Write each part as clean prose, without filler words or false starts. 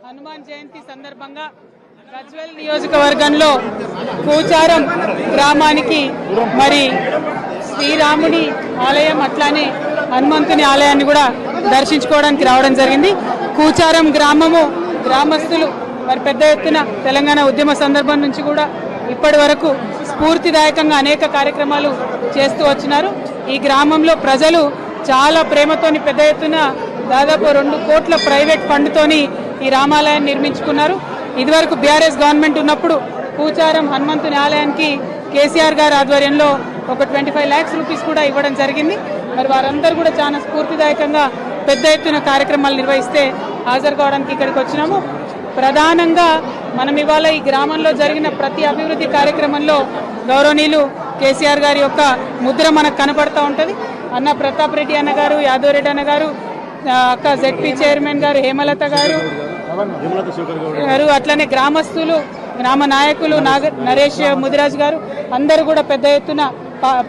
హనుమాన్ జయంతి సందర్భంగా గజ్వేల్ నియోజకవర్గంలో కూచారం గ్రామానికి మరి శ్రీరాముని ఆలయం అట్లానే హనుమంతుని ఆలయాన్ని కూడా దర్శించుకోవడానికి రావడం జరిగింది. కూచారం గ్రామస్తులు మరి పెద్ద ఎత్తున తెలంగాణ ఉద్యమ సందర్భం నుంచి కూడా ఇప్పటి వరకు స్ఫూర్తిదాయకంగా అనేక కార్యక్రమాలు చేస్తూ వచ్చినారు. ఈ గ్రామంలో ప్రజలు చాలా ప్రేమతోని పెద్ద ఎత్తున దాదాపు 2 కోట్ల ప్రైవేట్ ఫండ్తోని ఈ రామాలయాన్ని నిర్మించుకున్నారు. ఇదివరకు బీఆర్ఎస్ గవర్నమెంట్ ఉన్నప్పుడు కూచారం హనుమంతుని ఆలయానికి కేసీఆర్ గారి ఆధ్వర్యంలో ఒక 25 lakhs రూపీస్ కూడా ఇవ్వడం జరిగింది. మరి వారందరూ కూడా చాలా స్ఫూర్తిదాయకంగా పెద్ద ఎత్తున కార్యక్రమాలు నిర్వహిస్తే హాజరు కావడానికి ఇక్కడికి వచ్చినాము. ప్రధానంగా మనం ఇవాళ ఈ గ్రామంలో జరిగిన ప్రతి అభివృద్ధి కార్యక్రమంలో గౌరవనీయులు కేసీఆర్ గారి యొక్క ముద్ర మనకు కనపడతా ఉంటుంది. అన్న ప్రతాప్ రెడ్డి అన్న గారు, యాదవ్ రెడ్డి అన్న గారు, అక్క జెడ్పీ చైర్మన్ గారు హేమలత గారు, అట్లనే గ్రామస్తులు, గ్రామ నాయకులు నరేష్ ముదిరాజ్ గారు అందరూ కూడా పెద్ద ఎత్తున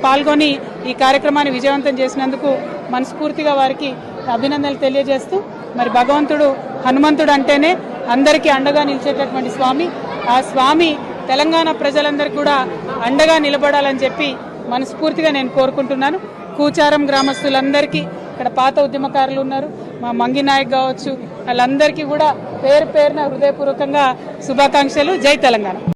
పాల్గొని ఈ కార్యక్రమాన్ని విజయవంతం చేసినందుకు మనస్ఫూర్తిగా వారికి అభినందనలు తెలియజేస్తూ, మరి భగవంతుడు హనుమంతుడు అంటేనే అందరికీ అండగా నిలిచేటటువంటి స్వామి. ఆ స్వామి తెలంగాణ ప్రజలందరికీ కూడా అండగా నిలబడాలని చెప్పి మనస్ఫూర్తిగా నేను కోరుకుంటున్నాను. కూచారం గ్రామస్తులందరికీ, ఇక్కడ పాత ఉద్యమకారులు ఉన్నారు, మా మంగి నాయక్ కావచ్చు, వాళ్ళందరికీ కూడా పేరు పేరున హృదయపూర్వకంగా శుభాకాంక్షలు. జై తెలంగాణ.